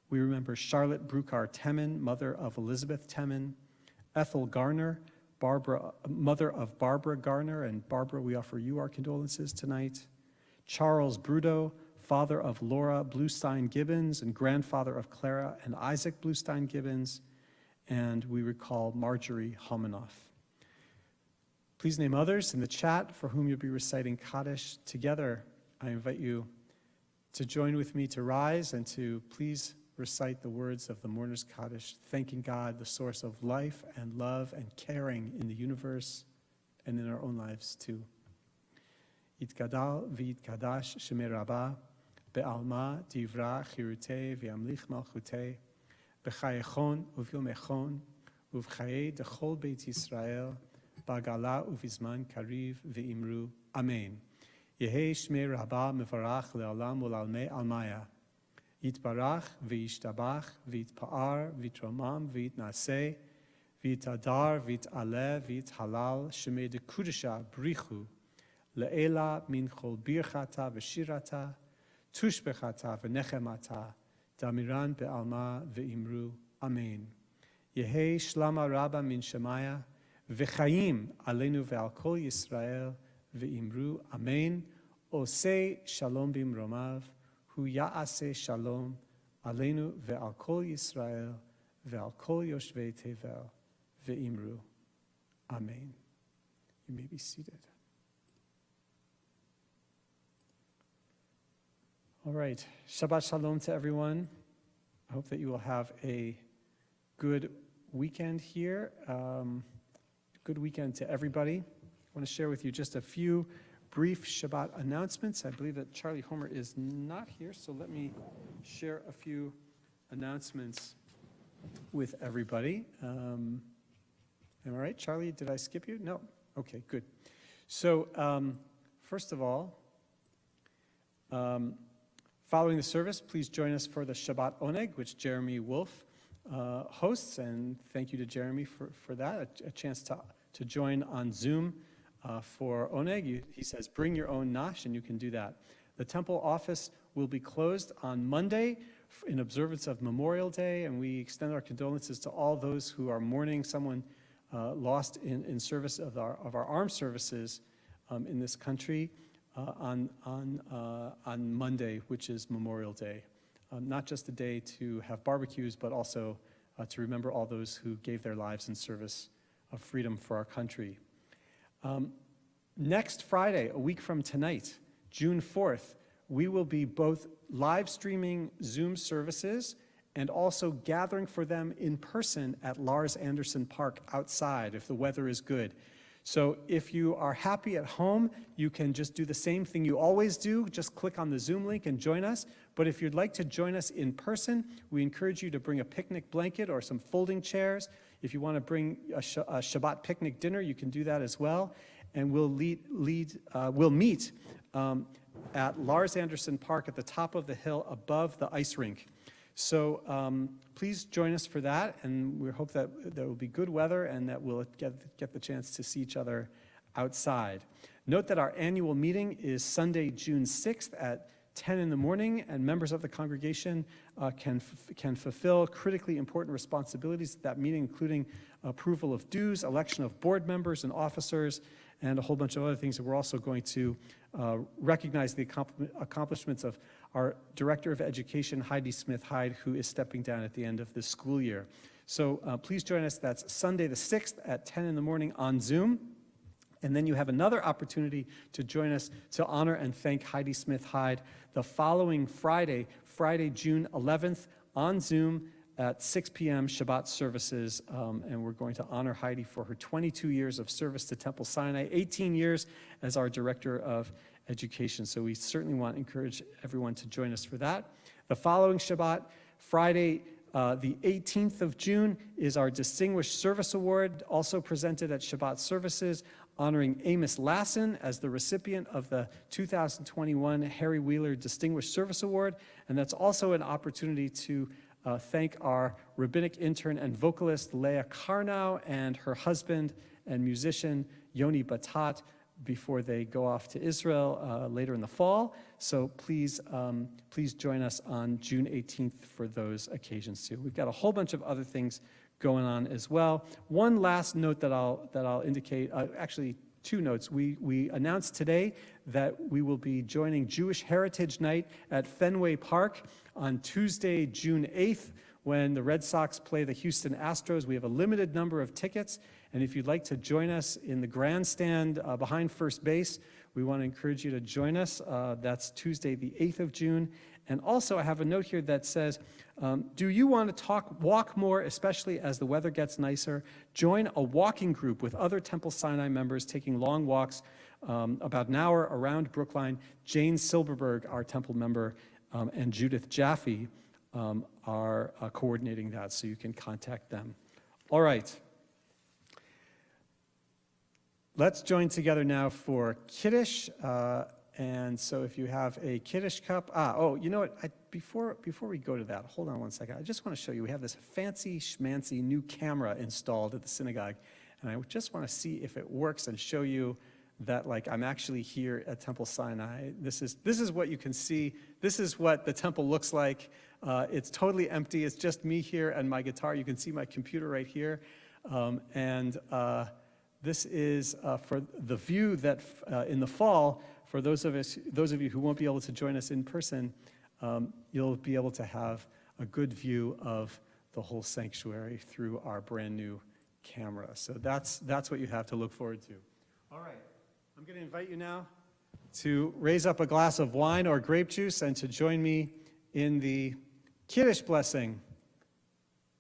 We remember Charlotte Bruckar Temin, mother of Elizabeth Temin, Ethel Garner, mother of Barbara Garner, and Barbara, we offer you our condolences tonight. Charles Brudo, father of Laura Bluestein Gibbons and grandfather of Clara and Isaac Bluestein Gibbons, and we recall Marjorie Homanoff. Please name others in the chat for whom you'll be reciting Kaddish. Together, I invite you to join with me to rise and to please recite the words of the Mourner's Kaddish, thanking God, the source of life and love and caring in the universe and in our own lives too. Yitgadal v'yitkadash shemei Rabbah, be'alma divra chirutei v'yamlich malchutei, b'chayechon uv'yomechon, uv'chayei dechol beit Yisrael, ba'gala uv'izman kariv v'imru. Amen. Yehei shmei Rabbah mevarach le'olam u'lalmei almaya. Yitbarach v'yishtabach v'yitpa'ar v'yitromam v'yitnaseh v'yitadar v'yitaleh v'yithalal shemei dekudesha brichu le'ela min chol birchata v'shirata tushbechata v'nechemata damiran be'alma v'imru. Amen. Yehei shlama rabba min shemaya v'chaim aleinu ve'al kol Yisrael v'imru. Amen. Osei shalom bimromav hu ya'aseh shalom aleinu ve'al kol Yisrael ve'al kol yoshvei tevel ve'imru. Amen. You may be seated. All right. Shabbat shalom to everyone. I hope that you will have a good weekend here. Good weekend to everybody. I want to share with you just a few brief Shabbat announcements. I believe that Charlie Homer is not here, so let me share a few announcements with everybody. Am I right, Charlie? Did I skip you? No? Okay, good. So, first of all, following the service, please join us for the Shabbat Oneg, which Jeremy Wolf hosts, and thank you to Jeremy for that, a chance to join on Zoom for Oneg. He says, bring your own nash, and you can do that. The temple office will be closed on Monday in observance of Memorial Day, and we extend our condolences to all those who are mourning someone lost in service of our armed services in this country on Monday, which is Memorial Day. Not just a day to have barbecues, but also to remember all those who gave their lives in service of freedom for our country. Next Friday, a week from tonight, June 4th, we will be both live streaming Zoom services and also gathering for them in person at Lars Anderson Park outside if the weather is good. So if you are happy at home, you can just do the same thing you always do, just click on the Zoom link and join us. But if you'd like to join us in person, we encourage you to bring a picnic blanket or some folding chairs. If you want to bring a Shabbat picnic dinner, you can do that as well. And we'll meet at Lars Anderson Park at the top of the hill above the ice rink. So please join us for that, and we hope that there will be good weather and that we'll get the chance to see each other outside. Note that our annual meeting is Sunday, June 6th at 10 in the morning, and members of the congregation can fulfill critically important responsibilities at that meeting, including approval of dues, election of board members and officers, and a whole bunch of other things. And we're also going to recognize the accomplishments of our Director of Education, Heidi Smith-Hyde, who is stepping down at the end of this school year. So please join us. That's Sunday the 6th at 10 in the morning on Zoom. And then you have another opportunity to join us to honor and thank Heidi Smith-Hyde the following Friday, June 11th, on Zoom at 6 p.m. Shabbat services. And we're going to honor Heidi for her 22 years of service to Temple Sinai, 18 years as our Director of Education. So we certainly want to encourage everyone to join us for that. The following Shabbat, Friday, the 18th of June, is our Distinguished Service Award, also presented at Shabbat services, honoring Amos Lassen as the recipient of the 2021 Harry Wheeler Distinguished Service Award. And that's also an opportunity to thank our rabbinic intern and vocalist Leah Karnow and her husband and musician Yoni Batat before they go off to Israel later in the fall. So please join us on June 18th for those occasions too. We've got a whole bunch of other things going on as well. One last note that I'll indicate, actually two notes. We announced today that we will be joining Jewish Heritage Night at Fenway Park on Tuesday, June 8th, when the Red Sox play the Houston Astros. We have a limited number of tickets, and if you'd like to join us in the grandstand behind first base, we want to encourage you to join us. That's Tuesday, the 8th of June. And also, I have a note here that says, do you want to walk more, especially as the weather gets nicer? Join a walking group with other Temple Sinai members taking long walks about an hour around Brookline. Jane Silberberg, our Temple member, and Judith Jaffe are coordinating that, so you can contact them. All right. Let's join together now for Kiddush. And so if you have a Kiddush cup, you know what, before we go to that, hold on one second. I just want to show you, we have this fancy schmancy new camera installed at the synagogue, and I just want to see if it works and show you that, like, I'm actually here at Temple Sinai. This is what you can see. This is what the temple looks like. It's totally empty. It's just me here and my guitar. You can see my computer right here. This is for the view that in the fall, for those of you who won't be able to join us in person, you'll be able to have a good view of the whole sanctuary through our brand new camera. So that's what you have to look forward to. All right, I'm going to invite you now to raise up a glass of wine or grape juice and to join me in the Kiddush blessing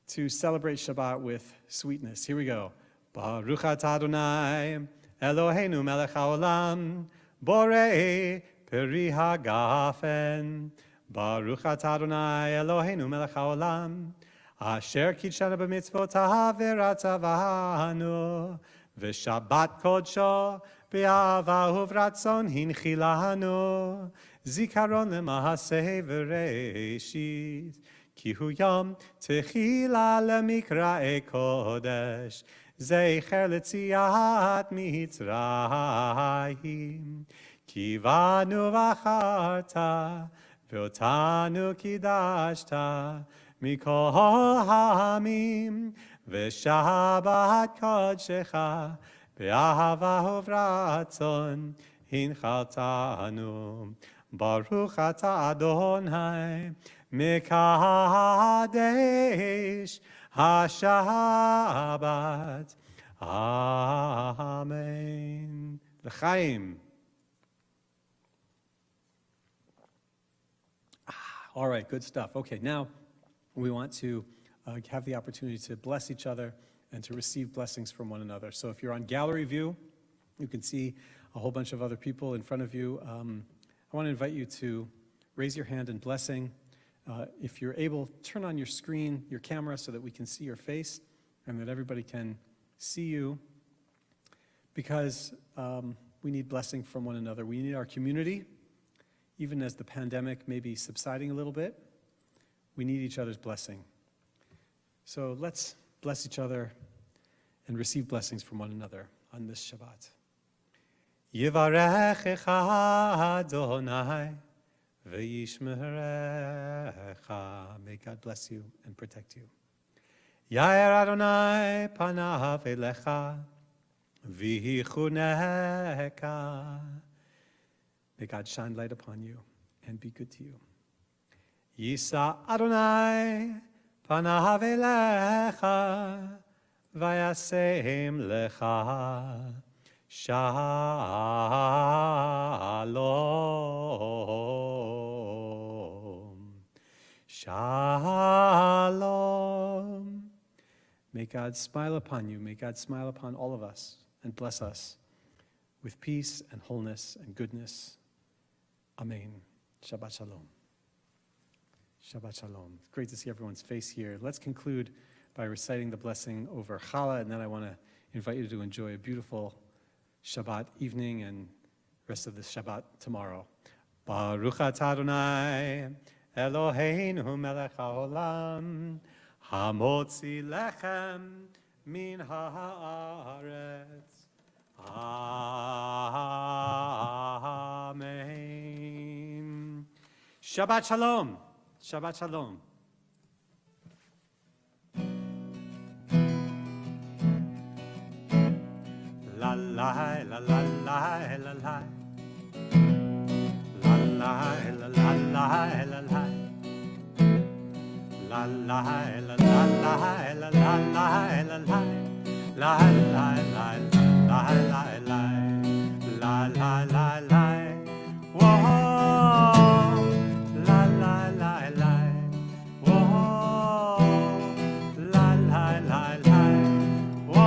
to celebrate Shabbat with sweetness. Here we go. Baruch atah Adonai, Eloheinu melech haolam, borei peri hagafen. Baruch atah Adonai, Eloheinu melech haolam, asher kitshanu b'mitzvotav v'ratzavanu, v'shabbat kodsho b'ahava uvratzon hinchilanu, zikaron lemahaseh v'reishit, ki hu yom techila lemikra'e kodesh, zecher letziat mitzrayim, kivanu v'acharta, ve'otanu kidashta, mikol ha'amim, ve'shabbat kodshecha, be'ahava uvratzon, hinchaltanu. Baruch atah Adonai, mekadesh HaShabbat. Amen. L'chaim. All right, good stuff. Okay, now we want to have the opportunity to bless each other and to receive blessings from one another. So if you're on gallery view, you can see a whole bunch of other people in front of you. I want to invite you to raise your hand in blessing. If you're able, turn on your screen, your camera, so that we can see your face and that everybody can see you, because we need blessing from one another. We need our community, even as the pandemic may be subsiding a little bit. We need each other's blessing. So let's bless each other and receive blessings from one another on this Shabbat. Yivarechecha Adonai v'yishmerecha. May God bless you and protect you. Yair Adonai panav elecha v'yichuneka. May God shine light upon you and be good to you. Yisa Adonai panav elecha v'yasem lecha shalom. Shalom. May God smile upon you. May God smile upon all of us and bless us with peace and wholeness and goodness. Amen. Shabbat shalom. Shabbat shalom. It's great to see everyone's face here. Let's conclude by reciting the blessing over Challah, and then I want to invite you to enjoy a beautiful Shabbat evening and rest of the Shabbat tomorrow. Baruch atah Adonai Eloheinu melech haolam hamotzi lechem min haaretz. Amen. Shabbat shalom. Shabbat shalom. La la la la la la la. La la la la la la la. La la la la la la la la la. La la la la la la. La la la la. Whoa. La la la la. Whoa. La la la la. Whoa.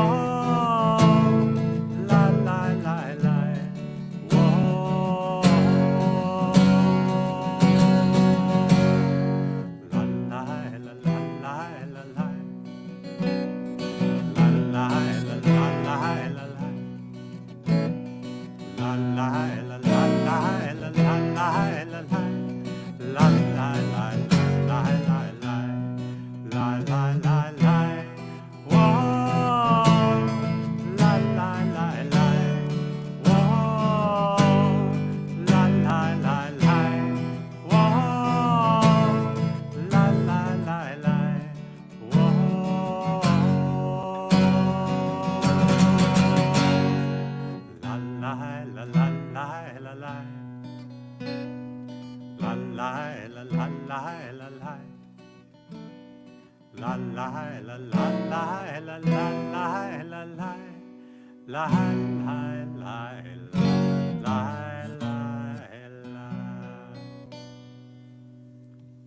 La la la la. Whoa. La la la la la la la. La la la la la la la. La la la la la la la la la. La la la la la la. La la la la. Whoa. La la la la. Whoa. La la la la. Whoa. La la la la. Whoa. La la la la la la la. La la la la la la la. La la la la la la la la la la. La la la la la la.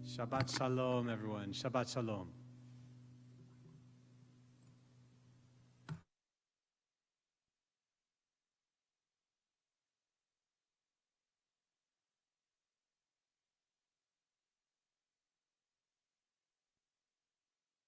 Shabbat shalom, everyone. Shabbat shalom.